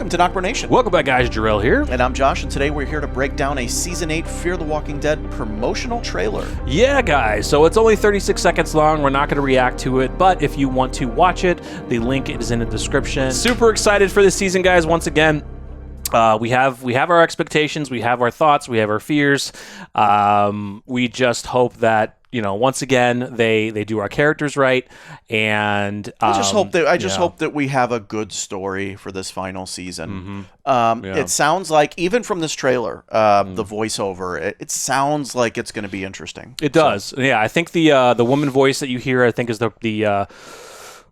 welcome to NocBro Nation. Welcome back, guys. Jarrell here. And I'm Josh, and today we're here to break down a Season 8 Fear the Walking Dead promotional trailer. Yeah, guys. So it's only 36 seconds long. We're not going to react to it, but if you want to watch it, the link is in the description. Super excited for this season, guys. Once again, we have our expectations, we have our thoughts, we have our fears. We just hope that, you know, once again, they do our characters right, and I just hope that we have a good story for this final season. It sounds like, even from this trailer, the voiceover, it sounds like it's going to be interesting. It does. So, yeah, I think the woman voice that you hear, I think, is the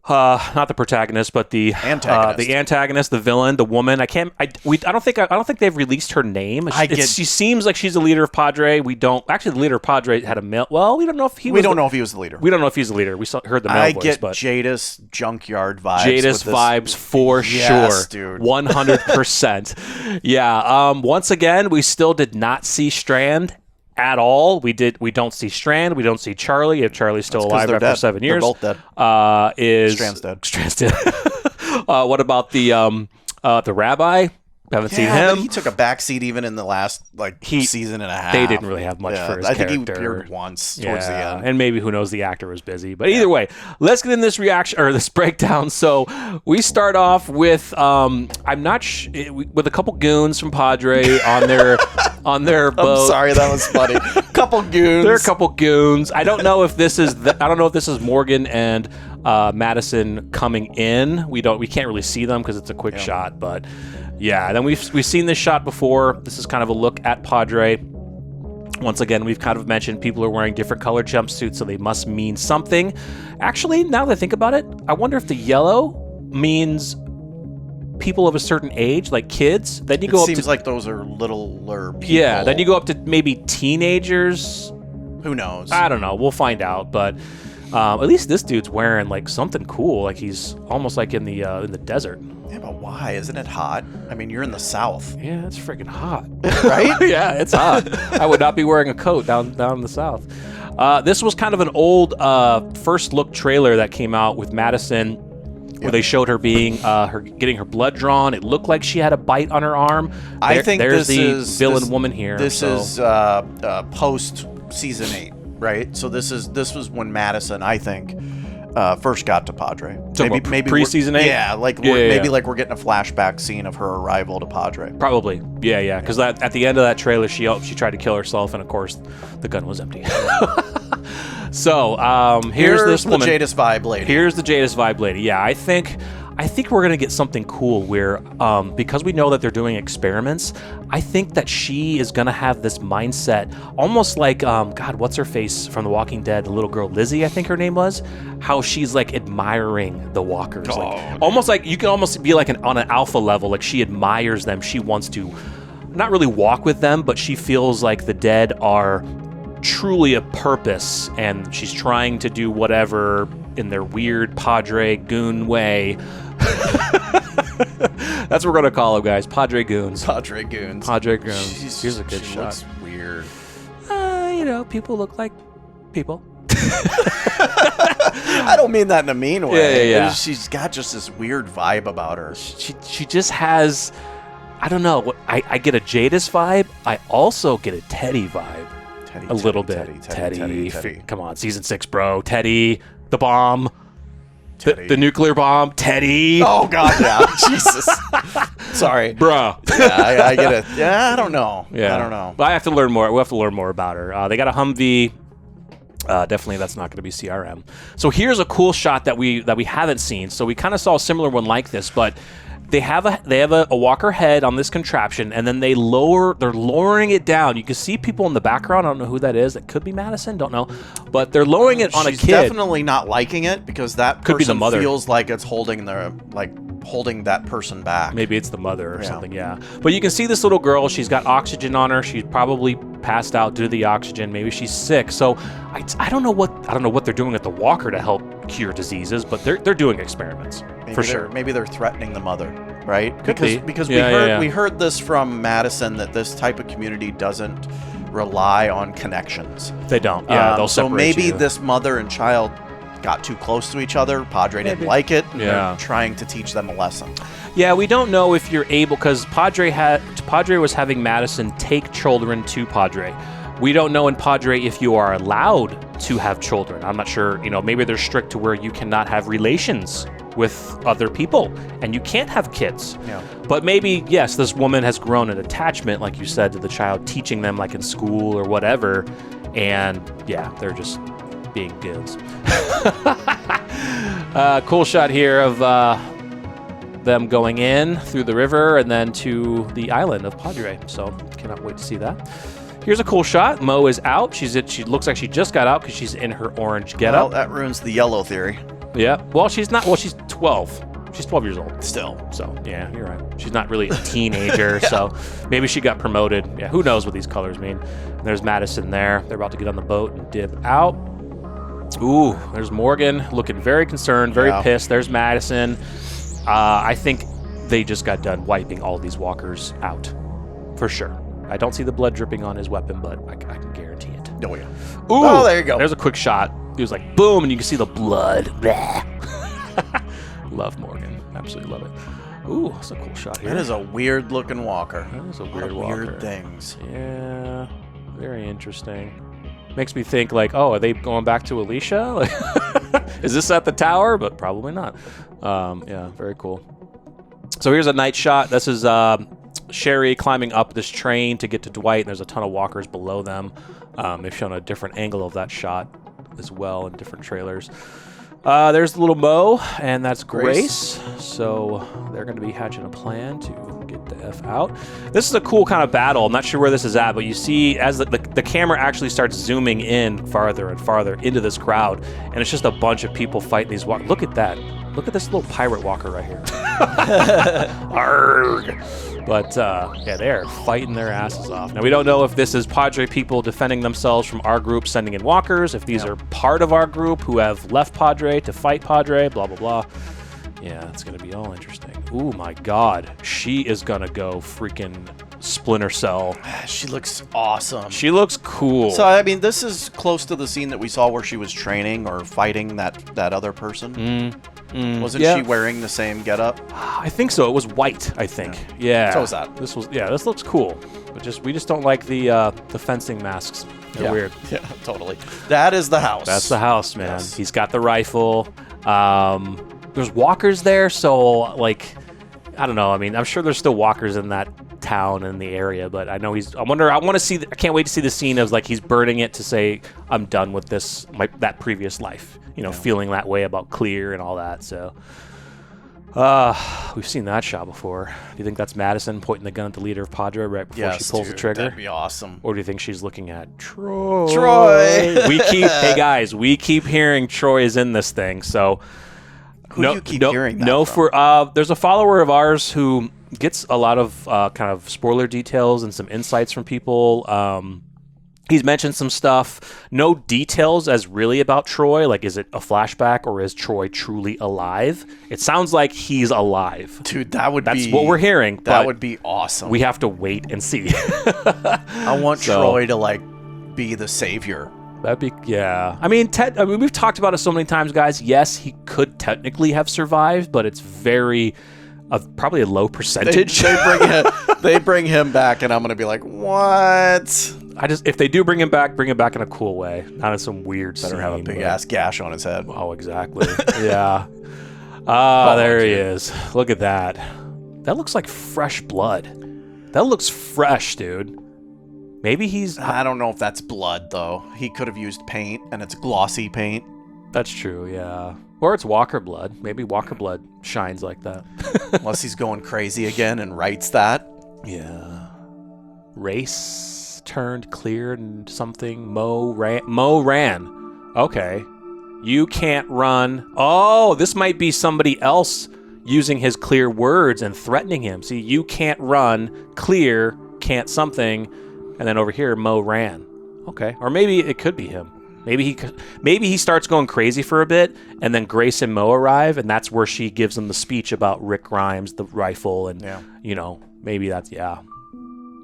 not the protagonist, but the antagonist, the villain, the woman. I don't think they've released her name. She seems like she's the leader of Padre. The leader of Padre had a male. Well, we don't know if he was. We don't know if he was the leader. We don't know if he's the leader. Heard the male voice. I get but Jadis junkyard vibes. Jadis vibes for yes, sure, dude. 100%. Yeah. Once again, we still did not see Strand at all. We don't see Strand. We don't see Charlie. If Charlie's still alive after dead. 7 years, they're both dead. Strand's dead. What about the rabbi? Haven't seen him. But he took a backseat even in the last season and a half. They didn't really have much for his character. I think he appeared once towards the end. And maybe, who knows, the actor was busy. But either way, let's get in this this breakdown. So we start off with with a couple goons from Padre on their boat. I'm sorry, that was funny. Couple goons. There are a couple goons. I don't know if this is Morgan and Madison coming in. We can't really see them because it's a quick shot, but yeah. Then we've seen this shot before. This is kind of a look at Padre. Once again, we've kind of mentioned people are wearing different colored jumpsuits, so they must mean something. Actually, now that I think about it, I wonder if the yellow means people of a certain age, like kids. Then you go up to, seems like those are littler people. Yeah, then you go up to maybe teenagers. Who knows? I don't know. We'll find out, but at least this dude's wearing like something cool. Like he's almost like in the desert. Yeah, but why? Isn't it hot? I mean, you're in the South. Yeah, it's freaking hot. Right? Yeah, it's hot. I would not be wearing a coat down in the South. This was kind of an old first look trailer that came out with Madison, where they showed her being getting her blood drawn. It looked like she had a bite on her arm. I think there's the villain woman here. This is post season 8, right? So this was when Madison, I think, first got to Padre. So maybe pre-season 8. Yeah, maybe we're getting a flashback scene of her arrival to Padre. Probably. Yeah. Because at the end of that trailer, she tried to kill herself, and of course, the gun was empty. So here's this woman. Jadis vibe lady. Here's the Jadis vibe lady. Yeah, I think we're gonna get something cool where because we know that they're doing experiments, I think that she is gonna have this mindset, almost like God, what's her face from The Walking Dead? The little girl Lizzie, I think her name was. How she's like admiring the walkers, almost like you can almost be like on an alpha level. Like she admires them. She wants to not really walk with them, but she feels like the dead are truly a purpose, and she's trying to do whatever in their weird Padre goon way. That's what we're gonna call them, guys. Padre goons. Padre goons. Padre goons. Here's a good shot. She looks weird. People look like people. I don't mean that in a mean way. Yeah. She's got just this weird vibe about her. She just has, I don't know. I get a Jadis vibe. I also get a Teddy vibe. A little bit. Teddy. Come on, season 6, bro. Teddy, the bomb, the nuclear bomb. Teddy. Oh God, yeah. Jesus. Sorry, bro. Yeah, I get it. Yeah, I don't know. Yeah, I don't know. But I have to learn more. We have to learn more about her. They got a Humvee. Definitely, that's not going to be CRM. So here's a cool shot that we haven't seen. So we kind of saw a similar one like this, but they have a walker head on this contraption, and then they're lowering it down. You can see people in the background. I don't know who that is. It could be Madison. Don't know, but they're lowering it on a kid. She's definitely not liking it because that could be the mother. Feels like it's holding that person back. Maybe it's the mother or something. Yeah, but you can see this little girl. She's got oxygen on her. She's probably passed out due to the oxygen. Maybe she's sick. So I don't know what they're doing with the walker to help cure diseases, but they're doing experiments. For sure. Maybe they're threatening the mother, right? Could because we heard this from Madison that this type of community doesn't rely on connections. They don't. Yeah, they'll separate so maybe you. this mother and child got too close to each other. Padre didn't like it. And Yeah. they're trying to teach them a lesson. Yeah, we don't know if you're able, because Padre was having Madison take children to Padre. We don't know in Padre if you are allowed to have children. I'm not sure, maybe they're strict to where you cannot have relations with other people and you can't have kids. Yeah. But maybe, yes, this woman has grown an attachment, like you said, to the child, teaching them like in school or whatever. And yeah, they're just being goods. Cool shot here of them going in through the river and then to the island of Padre. So cannot wait to see that. Here's a cool shot. Mo is out. She looks like she just got out because she's in her orange getup. Well, that ruins the yellow theory. Yeah. Well, she's not. Well, she's 12. She's 12 years old. Still. So, yeah, you're right. She's not really a teenager, so maybe she got promoted. Yeah, who knows what these colors mean. And there's Madison there. They're about to get on the boat and dip out. Ooh, there's Morgan looking very concerned, very pissed. There's Madison. I think they just got done wiping all these walkers out, for sure. I don't see the blood dripping on his weapon, but I can guarantee it. Oh, yeah. Ooh, oh, there you go. There's a quick shot. He was like, boom, and you can see the blood. Love Morgan. Absolutely love it. Ooh, that's a cool shot here. That is a weird-looking walker. That is a weird walker. Weird things. Yeah, very interesting. Makes me think, like, oh, are they going back to Alicia? Like, is this at the tower? But probably not. Yeah, very cool. So here's a night shot. This is Sherry climbing up this train to get to Dwight, and there's a ton of walkers below them. They've shown a different angle of that shot as well in different trailers. There's the little Mo, and that's Grace. So they're going to be hatching a plan to get the F out. This is a cool kind of battle. I'm not sure where this is at, but you see as the camera actually starts zooming in farther and farther into this crowd, and it's just a bunch of people fighting these walkers. Look at that. Look at this little pirate walker right here. Arrgh. But, yeah, they're fighting their asses off. Now, we don't know if this is Padre people defending themselves from our group sending in walkers, if these are part of our group who have left Padre to fight Padre, blah, blah, blah. Yeah, it's going to be all interesting. Ooh, my God. She is going to go freaking Splinter Cell. She looks awesome. She looks cool. So, I mean, this is close to the scene that we saw where she was training or fighting that other person. Wasn't she wearing the same getup? I think so. It was white, I think. Yeah. So was that. This looks cool. But we just don't like the fencing masks. They're weird. Yeah, totally. That is the house. That's the house, man. Yes. He's got the rifle. There's walkers there, so like I don't know. I mean, I'm sure there's still walkers in that town and the area, but I know I can't wait to see the scene of like he's burning it to say I'm done with this that previous life. Feeling that way about Clear and all that. So we've seen that shot before. Do you think that's Madison pointing the gun at the leader of Padre right before she pulls the trigger? That'd be awesome. Or do you think she's looking at Troy? Hey guys, we keep hearing Troy is in this thing. So Who do you keep hearing that from? There's a follower of ours who gets a lot of kind of spoiler details and some insights from people. He's mentioned some stuff. No details as really about Troy. Like, is it a flashback or is Troy truly alive? It sounds like he's alive. Dude, that's what we're hearing. That would be awesome. We have to wait and see. I want Troy to be the savior. That'd be, yeah. I mean, we've talked about it so many times, guys. Yes, he could technically have survived, but it's probably a low percentage. They bring him back, and I'm gonna be like, what? If they do bring him back in a cool way, not in some weird scene. Better have a big ass gash on his head. Oh, exactly. Yeah. There he is. Look at that. That looks like fresh blood. That looks fresh, dude. Maybe I don't know if that's blood, though. He could have used paint, and it's glossy paint. That's true, yeah. Or it's Walker blood. Maybe Walker blood shines like that. Unless he's going crazy again and writes that. Yeah. Race turned Clear and something. Mo ran. Okay. You can't run. Oh, this might be somebody else using his Clear words and threatening him. See, you can't run. Clear can't something. And then over here, Mo ran. Okay. Or maybe it could be him. Maybe he starts going crazy for a bit, and then Grace and Mo arrive, and that's where she gives him the speech about Rick Grimes, the rifle, and, maybe that's, yeah.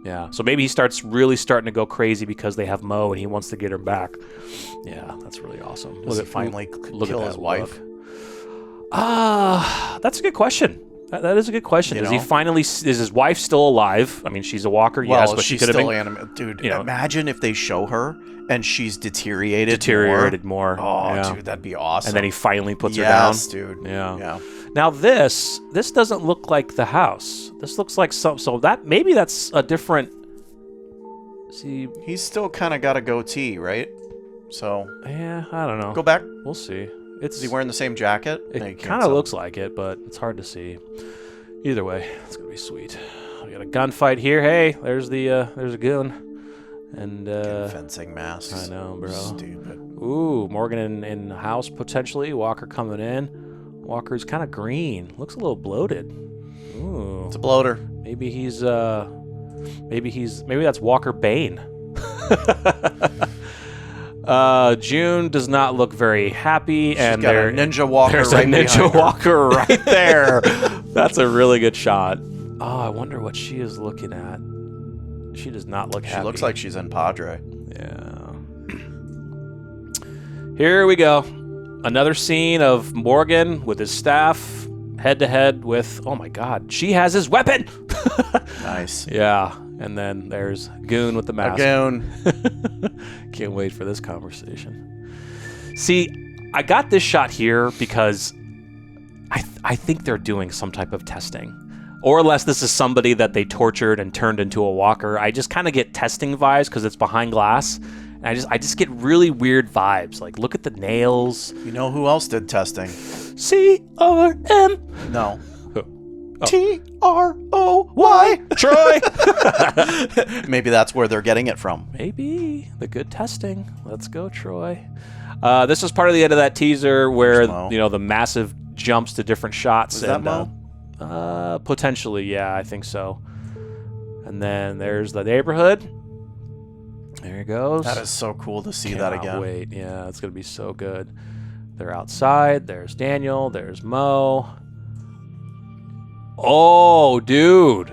Yeah. So maybe he starts to go crazy because they have Mo and he wants to get her back. Yeah, that's really awesome. Does he finally kill his wife? That's a good question. That is a good question. Does he finally? Is his wife still alive? I mean, she's a walker, yes, but she could have been. Dude, imagine if they show her and she's deteriorated more. Oh, yeah. Dude, that'd be awesome. And then he finally puts her down. Yes, dude. Yeah. Now this doesn't look like the house. This looks like so that maybe that's a different. See, he's still kind of got a goatee, right? So yeah, I don't know. Go back. We'll see. Is he wearing the same jacket? It kind of looks like it, but it's hard to see. Either way, it's gonna be sweet. We got a gunfight here. Hey, there's a gun, and fencing masks. I know, bro. Stupid. Ooh, Morgan in the house potentially. Walker coming in. Walker's kind of green. Looks a little bloated. Ooh, it's a bloater. Maybe that's Walker Bane. June does not look very happy, and there's a ninja walker. There's a ninja walker right there. That's a really good shot. Oh, I wonder what she is looking at. She does not look happy. She looks like she's in Padre. Yeah. Here we go. Another scene of Morgan with his staff, head to head with. Oh my God, she has his weapon. Nice. Yeah. And then there's Goon with the mask. Goon. Can't wait for this conversation. See, I got this shot here because I think they're doing some type of testing. Or unless this is somebody that they tortured and turned into a walker. I just kind of get testing vibes because it's behind glass. And I just get really weird vibes. Like, look at the nails. You know who else did testing? CRM. No. Oh. TROY. Troy. Maybe that's where they're getting it from. Maybe. The good testing. Let's go, Troy. This was part of the end of that teaser where, the massive jumps to different shots. Is that Mo? Potentially, yeah, I think so. And then there's the neighborhood. There he goes. That is so cool to see that again. Wait, yeah, it's going to be so good. They're outside. There's Daniel. There's Mo. Oh, dude.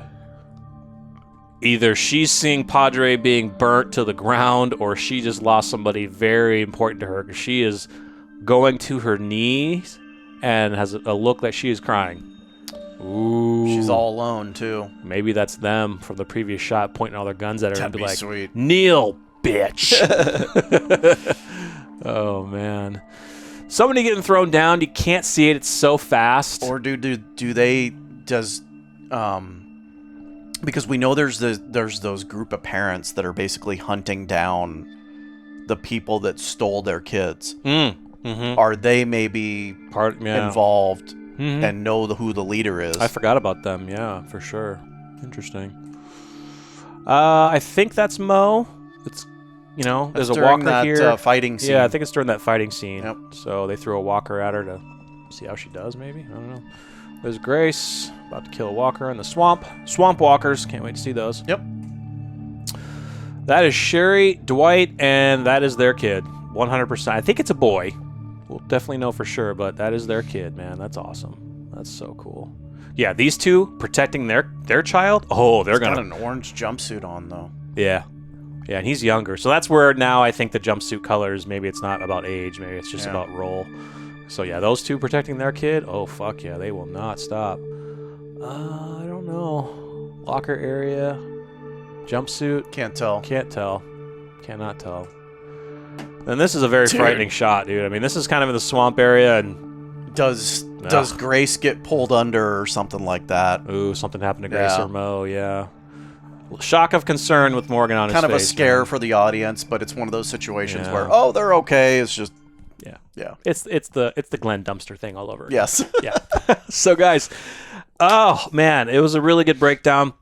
Either she's seeing Padre being burnt to the ground or she just lost somebody very important to her because she is going to her knees and has a look that she is crying. Ooh. She's all alone, too. Maybe that's them from the previous shot pointing all their guns at her. That'd and be like, sweet. Kneel, bitch. Oh, man. Somebody getting thrown down. You can't see it. It's so fast. Or because we know there's those group of parents that are basically hunting down the people that stole their kids. Mm-hmm. Are they maybe involved and know who the leader is? I forgot about them. Yeah, for sure. Interesting. I think that's Mo. It's there's a walker here. Fighting scene. Yeah, I think it's during that fighting scene. Yep. So they threw a walker at her to see how she does. Maybe, I don't know. There's Grace, about to kill a walker in the swamp. Swamp walkers, can't wait to see those. Yep. That is Sherry, Dwight, and that is their kid. 100%. I think it's a boy. We'll definitely know for sure, but that is their kid, man. That's awesome. That's so cool. Yeah, these two protecting their child. Oh, they're going to... He's got an orange jumpsuit on, though. Yeah. Yeah, and he's younger. So that's where now I think the jumpsuit colors, maybe it's not about age. Maybe it's just about role. So yeah, those two protecting their kid. Oh fuck yeah, they will not stop. I don't know. Locker area, jumpsuit. Can't tell. Can't tell. Cannot tell. And this is a very frightening shot, dude. I mean, this is kind of in the swamp area, and does Grace get pulled under or something like that? Ooh, something happened to Grace or Mo. Yeah. Shock of concern with Morgan on his face. Kind of a scare for the audience, but it's one of those situations where they're okay. It's just. Yeah. It's the Glenn Dumpster thing all over. Yes. Yeah. So guys, oh man, it was a really good breakdown.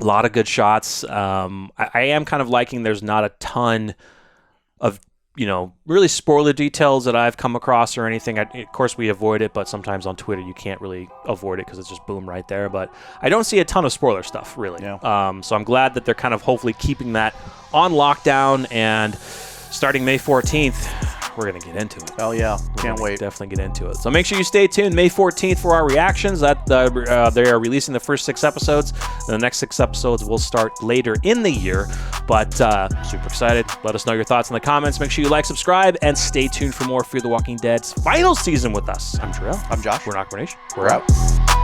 A lot of good shots. I am kind of liking there's not a ton of really spoiler details that I've come across or anything. Of course we avoid it, but sometimes on Twitter you can't really avoid it because it's just boom right there. But I don't see a ton of spoiler stuff really. Yeah. So I'm glad that they're kind of hopefully keeping that on lockdown, and starting May 14th. we're gonna get into it. Hell yeah, can't wait. Definitely get into it. So make sure you stay tuned May 14th for our reactions. That they are releasing the first 6 episodes. The next 6 episodes will start later in the year. But super excited. Let us know your thoughts in the comments. Make sure you like, subscribe, and stay tuned for more Fear the Walking Dead's final season with us. I'm Terrell. I'm Josh. We're NocBro Nation. We're out.